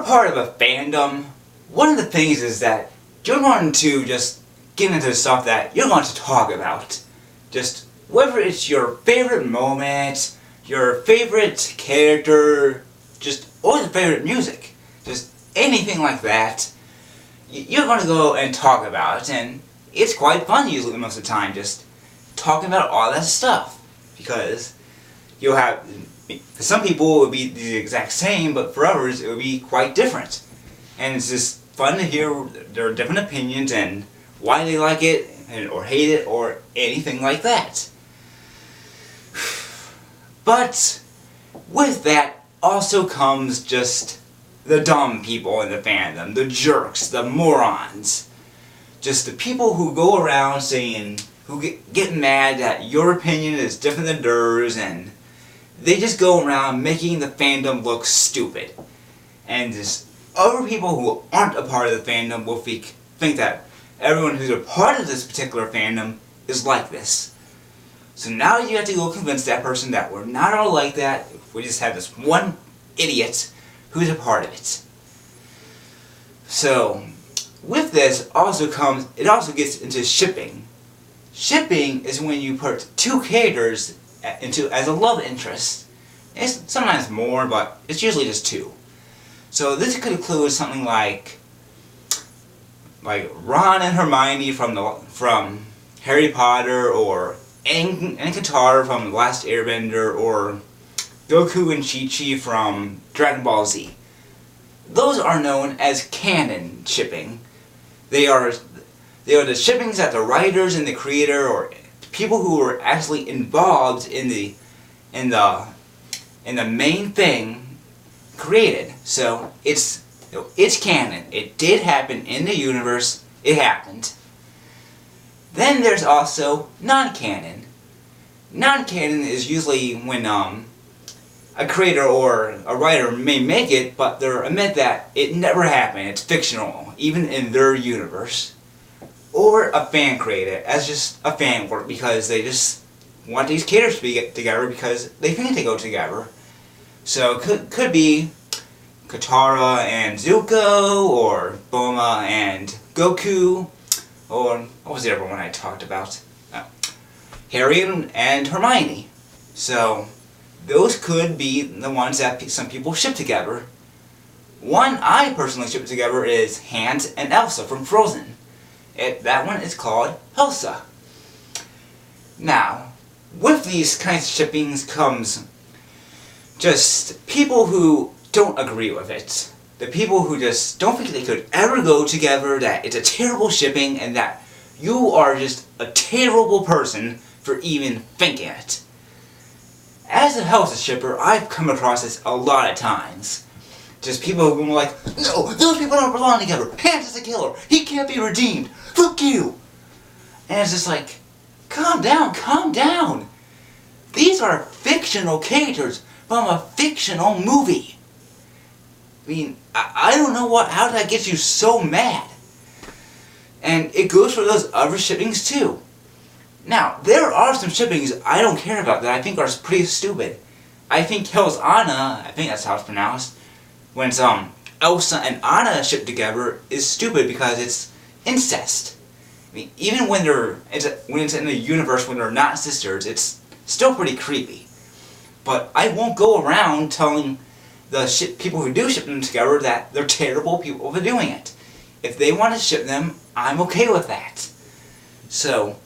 part of a fandom, one of the things is that you're going to just get into stuff that you're going to talk about. Just whether it's your favorite moment, your favorite character, or your favorite music. Just anything like that, you're going to go and talk about, and it's quite fun usually most of the time, just talking about all that stuff. Because you'll have, for some people it would be the exact same, but for others it would be quite different. And it's just fun to hear their different opinions and why they like it, or hate it, or anything like that. But with that also comes just the dumb people in the fandom, the jerks, the morons. Just the people who go around saying, who get mad that your opinion is different than theirs, and they just go around making the fandom look stupid. And just other people who aren't a part of the fandom will think that everyone who's a part of this particular fandom is like this. So now you have to go convince that person that we're not all like that, we just have this one idiot who's a part of it. So, with this it also gets into shipping. Shipping is when you put two characters as a love interest. It's sometimes more, but it's usually just two. So this could include something like Ron and Hermione from Harry Potter, or Aang and Katara from The Last Airbender, or Goku and Chi-Chi from Dragon Ball Z. Those are known as canon shipping. They are the shippings that the writers and the creator, or people who were actually involved in the main thing, created. So it's canon. It did happen in the universe. It happened. Then there's also non-canon. Non-canon is usually when a creator or a writer may make it, but they admit that it never happened. It's fictional, even in their universe. Or a fan created it as just a fan work because they just want these characters to be together because they think they go together. So it could be Katara and Zuko, or Bulma and Goku, or what was the other one I talked about? Harry and Hermione. So those could be the ones that some people ship together. One I personally ship together is Hans and Elsa from Frozen. That one is called Elsa. Now, with these kinds of shippings comes just people who don't agree with it. The people who just don't think they could ever go together, that it's a terrible shipping, and that you are just a terrible person for even thinking it. As a Elsa shipper, I've come across this a lot of times. Just people who are like, no, those people don't belong together. Hans is a killer. He can't be redeemed. Fuck you. And it's just like, calm down, calm down. These are fictional characters from a fictional movie. I mean, I don't know how that gets you so mad. And it goes for those other shippings too. Now, there are some shippings I don't care about that I think are pretty stupid. I think Hell's Anna, I think that's how it's pronounced, when it's Elsa and Anna shipped together, is stupid because it's incest. I mean, even when it's in a universe when they're not sisters, it's still pretty creepy. But I won't go around telling the people who do ship them together that they're terrible people for doing it. If they want to ship them, I'm okay with that. So,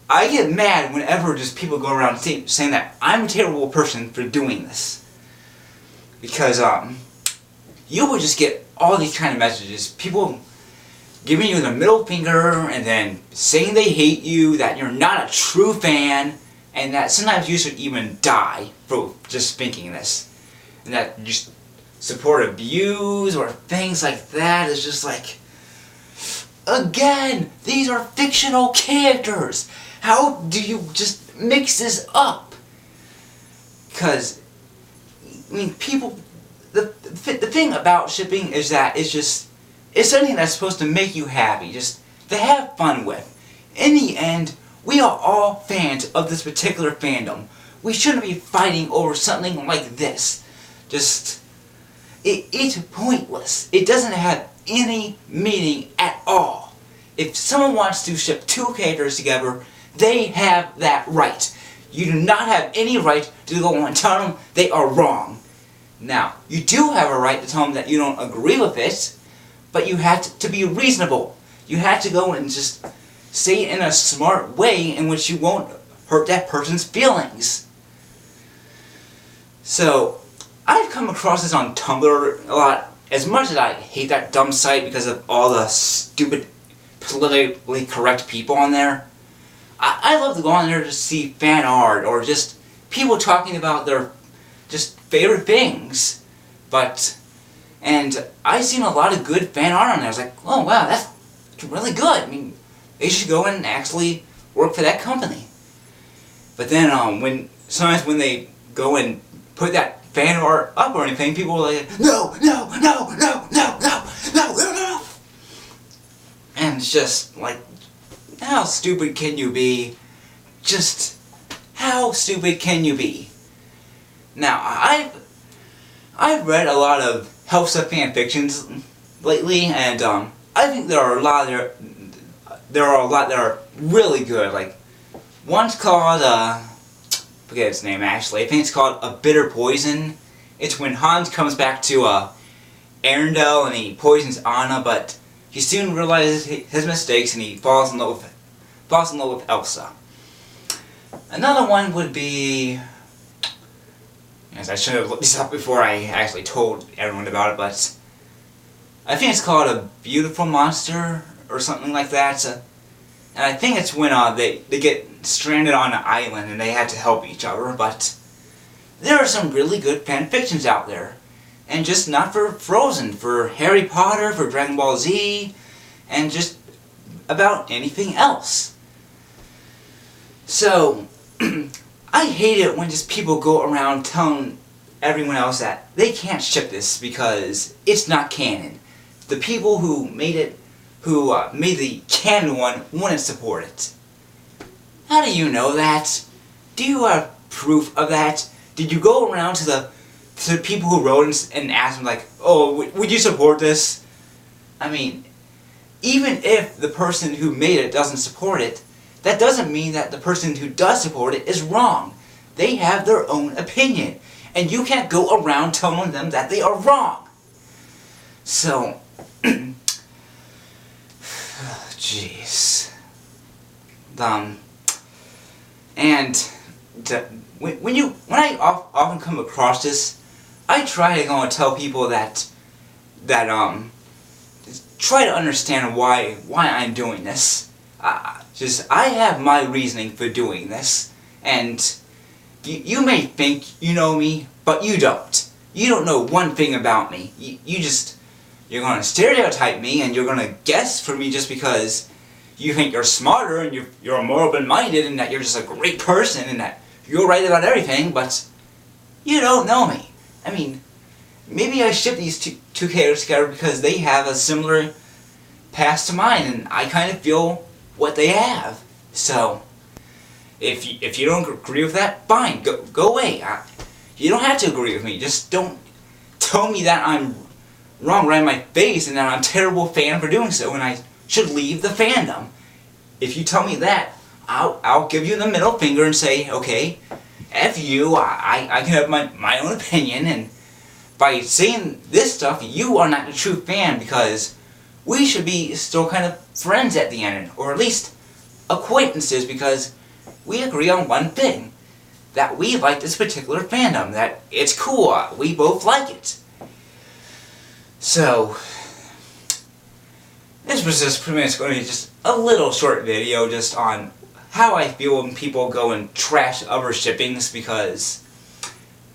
I get mad whenever just people go around saying that I'm a terrible person for doing this. Because, you will just get all these kind of messages. People giving you the middle finger and then saying they hate you, that you're not a true fan, and that sometimes you should even die for just thinking this. And that you support abuse or things like that is just like, again, these are fictional characters. How do you just mix this up? Because, I mean, people, the thing about shipping is that it's something that's supposed to make you happy, just to have fun with. In the end, we are all fans of this particular fandom. We shouldn't be fighting over something like this. Just, it's pointless. It doesn't have any meaning at all. If someone wants to ship two characters together, they have that right. You do not have any right to go and tell them they are wrong. Now, you do have a right to tell them that you don't agree with it, but you have to be reasonable. You have to go and just say it in a smart way in which you won't hurt that person's feelings. So, I've come across this on Tumblr a lot. As much as I hate that dumb site because of all the stupid, politically correct people on there, I love to go on there to see fan art or just people talking about their just favorite things. And I've seen a lot of good fan art on there. I was like, oh wow, that's really good. I mean, they should go and actually work for that company. But then sometimes when they go and put that fan art up or anything, people are like, no. And it's just like, how stupid can you be? Just, how stupid can you be? Now, I've read a lot of Helsa fan fictions lately, and I think there are a lot that are really good. Like, one's called, forget its name actually. I think it's called A Bitter Poison. It's when Hans comes back to Arendelle and he poisons Anna, but he soon realizes his mistakes and he falls in love with Elsa. Another one would be, yes, I should have looked this up before I actually told everyone about it, but I think it's called A Beautiful Monster or something like that. And I think it's when they get stranded on an island and they have to help each other, but there are some really good fan fictions out there. And just not for Frozen, for Harry Potter, for Dragon Ball Z, and just about anything else. So, I hate it when just people go around telling everyone else that they can't ship this because it's not canon. The people who made it, who made the canon one, wouldn't support it. How do you know that? Do you have proof of that? Did you go around to the people who wrote and ask them like, oh, would you support this? I mean, even if the person who made it doesn't support it, that doesn't mean that the person who does support it is wrong. They have their own opinion, and you can't go around telling them that they are wrong. So, jeez. When I often come across this, I try to go and tell people that try to understand why I'm doing this. I have my reasoning for doing this, and you may think you know me, but you don't. You don't know one thing about me. You're going to stereotype me, and you're going to guess for me just because you think you're smarter and you're more open-minded and that you're just a great person and that you're right about everything, but you don't know me. I mean, maybe I ship these two characters together because they have a similar past to mine, and I kind of feel what they have. So, if you don't agree with that, fine, go away. You don't have to agree with me. Just don't tell me that I'm wrong right in my face and that I'm a terrible fan for doing so, and I should leave the fandom. If you tell me that, I'll give you the middle finger and say, okay, F you, I can have my own opinion, and by saying this stuff, you are not a true fan because we should be still kind of friends at the end, or at least acquaintances, because we agree on one thing, that we like this particular fandom, that it's cool, we both like it. So, this was just pretty much going to be just a little short video just on how I feel when people go and trash other shippings, because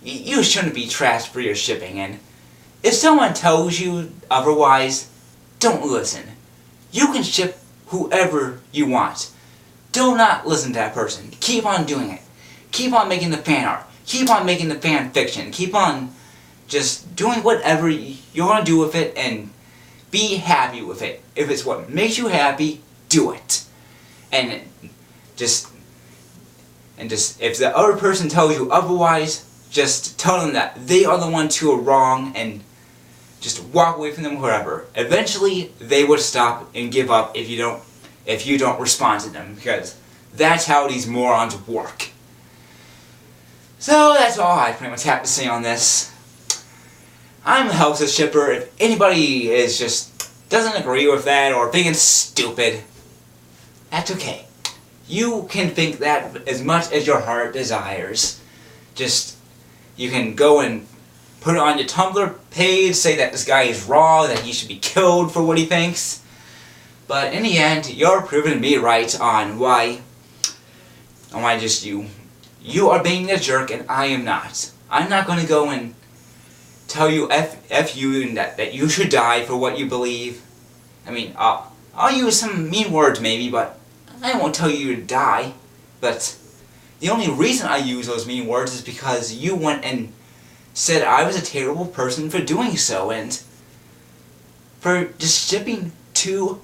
you shouldn't be trashed for your shipping, and if someone tells you otherwise, don't listen. You can ship whoever you want. Do not listen to that person. Keep on doing it. Keep on making the fan art. Keep on making the fan fiction. Keep on just doing whatever you want to do with it, and be happy with it. If it's what makes you happy, do it. And just if the other person tells you otherwise, just tell them that they are the ones who are wrong, and just walk away from them wherever. Eventually, they would stop and give up if you don't respond to them, because that's how these morons work. So that's all I pretty much have to say on this. I'm a helpless shipper. If anybody doesn't agree with that or think it's stupid, that's okay. You can think that as much as your heart desires. You can go and put it on your Tumblr page, say that this guy is wrong, that he should be killed for what he thinks. But in the end, you're proving me right on why just you are being a jerk and I am not. I'm not going to go and tell you F you and that you should die for what you believe. I mean, I'll use some mean words maybe, but I won't tell you to die. But the only reason I use those mean words is because you went and said I was a terrible person for doing so, and for just shipping two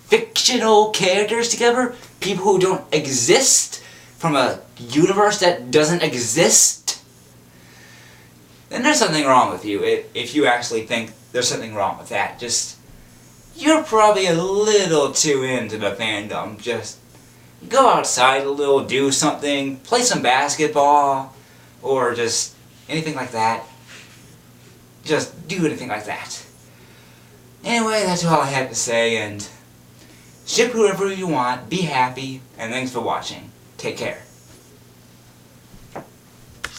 fictional characters together, people who don't exist from a universe that doesn't exist, then there's something wrong with you. If you actually think there's something wrong with that, you're probably a little too into the fandom. Just go outside a little, do something, play some basketball, or just anything like that. Just do anything like that. Anyway, that's all I have to say, and ship whoever you want, be happy, and thanks for watching. Take care.